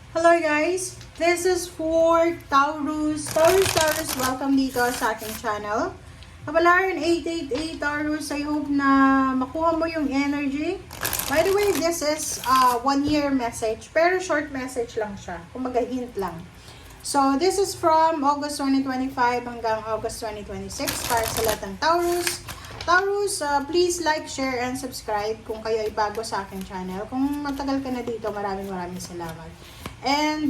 Hello guys! This is for Taurus. Taurus, welcome dito sa aking channel. Kabalaran 888 Taurus, I hope na makuha mo yung energy. By the way, this is a 1-year message, pero short message lang siya. Kumbaga hint lang. So, this is from August 2025 hanggang August 2026 para sa lahat ng Taurus. Taurus, please like, share, and subscribe kung kayo ay bago sa aking channel. Kung matagal ka na dito, maraming salamat. And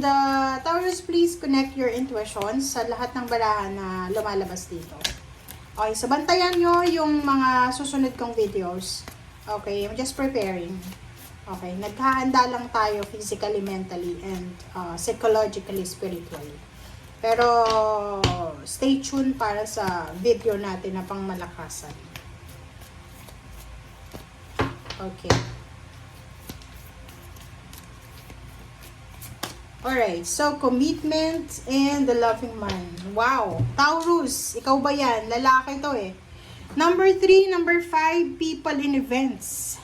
Taurus, please connect your intuition sa lahat ng barahan na lumalabas dito. Okay, so bantayan nyo yung mga susunod kong videos. Okay, I'm just preparing. Okay, naghahanda lang tayo physically, mentally, and psychologically, spiritually. Pero stay tuned para sa video natin na pangmalakasan. Okay. Alright, so commitment and the loving man. Wow! Taurus, ikaw ba yan? Lalaki to eh. Number 3, number 5, people in events.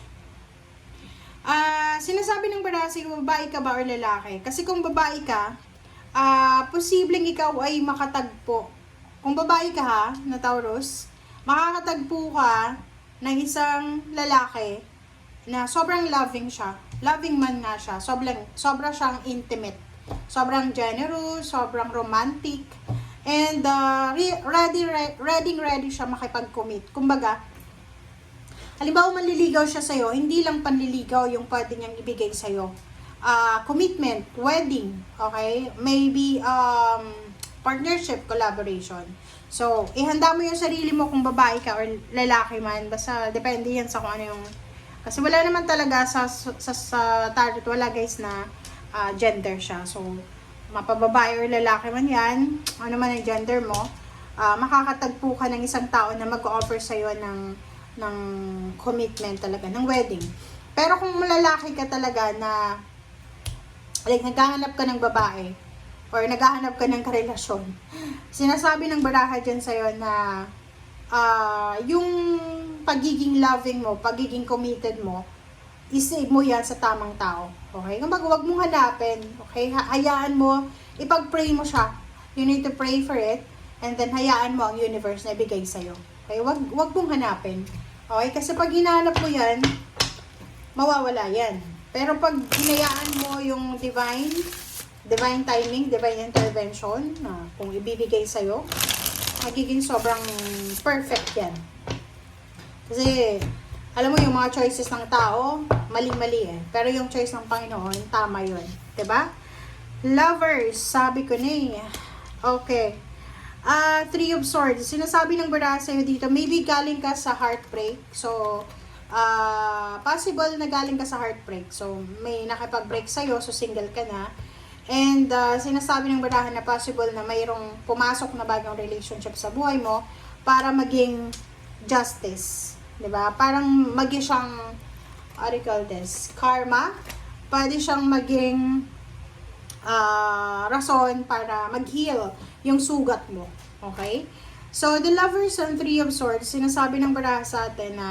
Sinasabi ng barasi, babae ka ba or lalaki? Kasi kung babae ka, posibleng ikaw ay makatagpo. Kung babae ka ha, na Taurus, makakatagpo ka ng isang lalaki na sobrang loving siya. Loving man nga siya. Sobra siyang intimate. Sobrang generous, sobrang romantic, and ready siya makipag-commit. Kumbaga, halimbawa manliligaw siya sa'yo, hindi lang panliligaw yung pwede niyang ibigay sa'yo. Commitment, wedding, okay? Maybe partnership, collaboration. So, ihanda mo yung sarili mo kung babae ka or lalaki man. Basta depende yan sa kung ano yung... Kasi wala naman talaga sa tarot, wala guys na gender siya. So, mapababae or lalaki man yan, ano man ang gender mo, makakatagpo ka ng isang tao na mag-offer sa'yo ng commitment talaga, ng wedding. Pero kung lalaki ka talaga na, like, naghahanap ka ng babae, or naghahanap ka ng karelasyon, sinasabi ng baraha dyan sa'yo na, yung pagiging loving mo, pagiging committed mo, isave mo yan sa tamang tao. Okay? Kung huwag mong hanapin, okay? Hayaan mo, ipag-pray mo siya. You need to pray for it, and then hayaan mo ang universe na ibigay sa'yo. Okay? Huwag mong hanapin. Okay? Kasi pag hinahanap mo yan, mawawala yan. Pero pag hinayaan mo yung divine timing, divine intervention, kung ibibigay sa'yo, magiging sobrang perfect yan. Kasi, alam mo yung mga choices ng tao, mali-mali eh. Pero yung choice ng Panginoon, tama yun. 'Di ba? Lovers, sabi ko na eh. Okay. 3 of Swords. Sinasabi ng baraha sa'yo dito, maybe galing ka sa heartbreak. So, possible na galing ka sa heartbreak. So, may nakipag-break sa'yo, so single ka na. And sinasabi ng baraha na possible na mayroong pumasok na bagong relationship sa buhay mo para maging justice. 'Di ba? Parang maging siyang karma. Pwede siyang maging rason para mag-heal yung sugat mo. Okay? So, the Lovers and 3 of Swords, sinasabi ng baraha sa atin na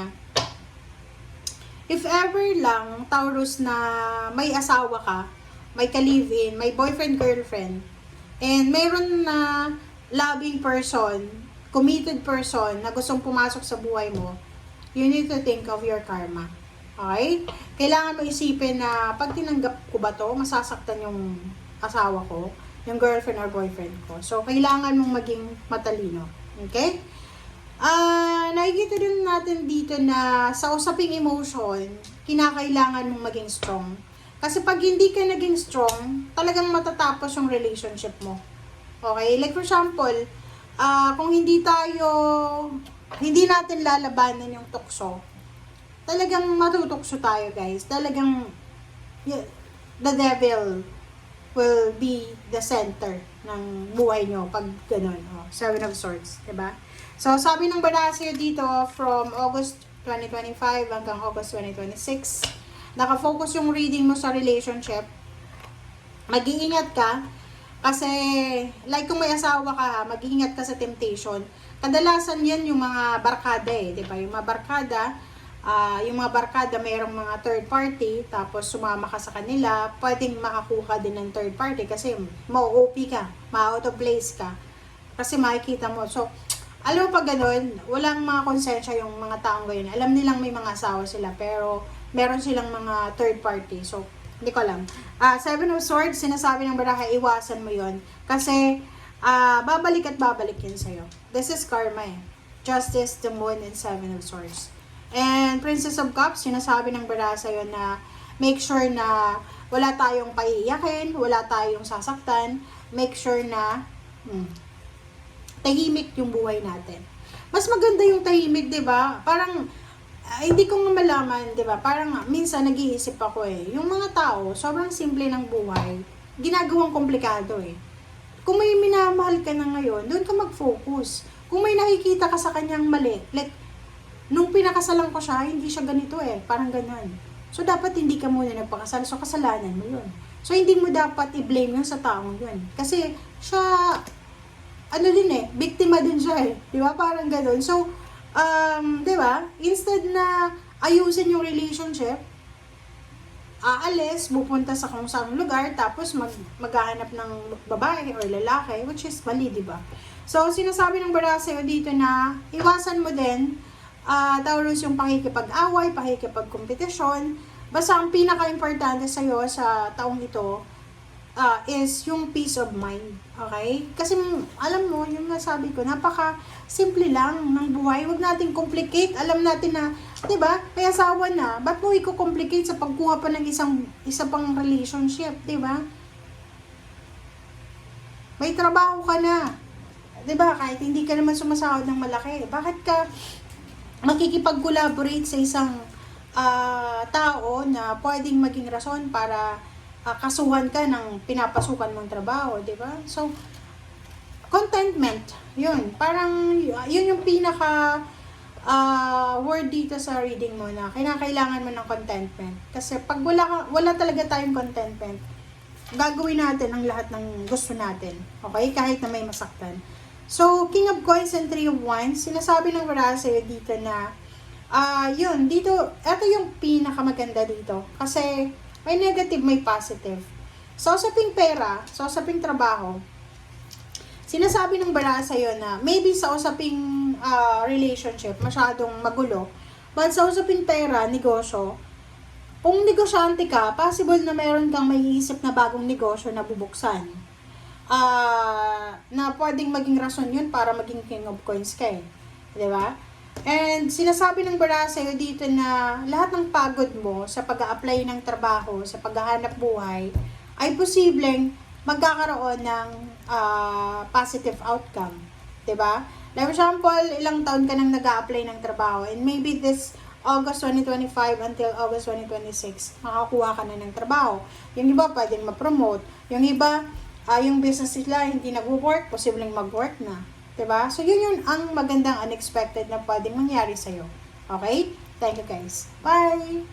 if ever lang, Taurus, na may asawa ka, may ka-live-in, may boyfriend, girlfriend, and mayroon na loving person, committed person na gustong pumasok sa buhay mo, you need to think of your karma. Okay? Kailangan mo isipin na pag tinanggap ko ba to, masasaktan yung asawa ko, yung girlfriend or boyfriend ko. So, kailangan mong maging matalino. Okay? Nakikita din natin dito na sa usaping emotion, kinakailangan mong maging strong. Kasi pag hindi ka naging strong, talagang matatapos yung relationship mo. Okay? Like for example, kung hindi natin lalabanan yung tukso, talagang matutukso tayo guys. Talagang the devil will be the center ng buhay nyo pag ganun. 7 of Swords, diba? So, sabi ng baraha sa'yo dito from August 2025 hanggang August 2026, nakafocus yung reading mo sa relationship. Mag-iingat ka kasi like kung may asawa ka, mag-iingat ka sa temptation. Kadalasan yan yung mga barkada eh, di ba? Yung mga barkada, yung mga barkada mayroong mga third party, tapos sumama ka sa kanila, pwedeng makakuha din ng third party kasi ma-OP ka, ma-out of place ka. Kasi makikita mo. So, alam mo pag ganun, walang mga konsensya yung mga taong ganyan. Alam nilang may mga asawa sila, pero meron silang mga third party. So, hindi ko alam. Seven of Swords, sinasabi ng baraha, iwasan mo yon. Kasi, babalik at babalik yun sa'yo. This is karma eh. Justice, the Moon, and Seven of Swords. And Princess of Cups, sinasabi ng baraha sa'yo na make sure na wala tayong paiiyakin, wala tayong sasaktan. Make sure na tahimik yung buhay natin. Mas maganda yung tahimik, 'di ba? Parang hindi ko malaman, 'di ba? Parang minsan nag-iisip ako eh. Yung mga tao, sobrang simple ng buhay, ginagawang komplikado eh. Kung may minamahal ka na ngayon, doon ka mag-focus. Kung may nakikita ka sa kanyang mali, like nung pinakasalan ko siya, hindi siya ganito eh, parang ganun. So dapat hindi ka muna nagpakasal, so kasalanan mo 'yun. So hindi mo dapat i-blame 'yun sa taong 'yun. Kasi siya ano din eh, biktima din siya eh. Di ba? Parang gano'n. So, di ba? Instead na ayusin yung relationship, aalis, pupunta sa kung saang lugar, tapos maghahanap ng babae or lalaki, which is mali, di ba? So, sinasabi ng baraha sa'yo dito na iwasan mo din, Taurus, yung pakikipag-away, pakikipag-kompetisyon. Basta ang pinaka-importante sa'yo sa taong ito, is yung peace of mind. Okay? Kasi alam mo, yung nasabi ko, napaka-simple lang ng buhay. Huwag natin complicate. Alam natin na, di ba? May asawa na. Ba't mo i-complicate sa pagkuha pa ng isa pang relationship? Di ba? May trabaho ka na. Di ba? Kahit hindi ka naman sumasahod ng malaki. Bakit ka makikipag-collaborate sa isang tao na pwedeng maging rason para kasuhan ka ng pinapasukan mong trabaho, di ba? So, contentment, yun. Parang, yun yung pinaka word dito sa reading mo na kailangan mo ng contentment. Kasi pag wala talaga tayong contentment, gagawin natin ang lahat ng gusto natin. Okay? Kahit na may masaktan. So, King of Coins and Three of Wands, sinasabi ng baraha sa'yo dito na, yun, dito, ito yung pinakamaganda dito. Kasi, may negative, may positive. So, usaping pera, sa usaping trabaho, sinasabi ng baraha sa'yo na maybe sa usaping relationship, masyadong magulo. But sa usaping pera, negosyo, kung negosyante ka, possible na meron kang maiisip na bagong negosyo na bubuksan. Na pwedeng maging rason yun para maging King of Coins ka eh. Diba? And sinasabi ng baraha sa'yo dito na lahat ng pagod mo sa pag-a-apply ng trabaho, sa paghahanap buhay, ay posibleng magkakaroon ng positive outcome. Diba? Like for example, ilang taon ka nang nag-a-apply ng trabaho and maybe this August 2025 until August 2026, makakuha ka na ng trabaho. Yung iba pwedeng ma-promote. Yung iba, yung business nila hindi nag-work, posibleng mag-work na. Diba? So, yun ang magandang unexpected na pwedeng mangyari sa'yo. Okay? Thank you guys. Bye!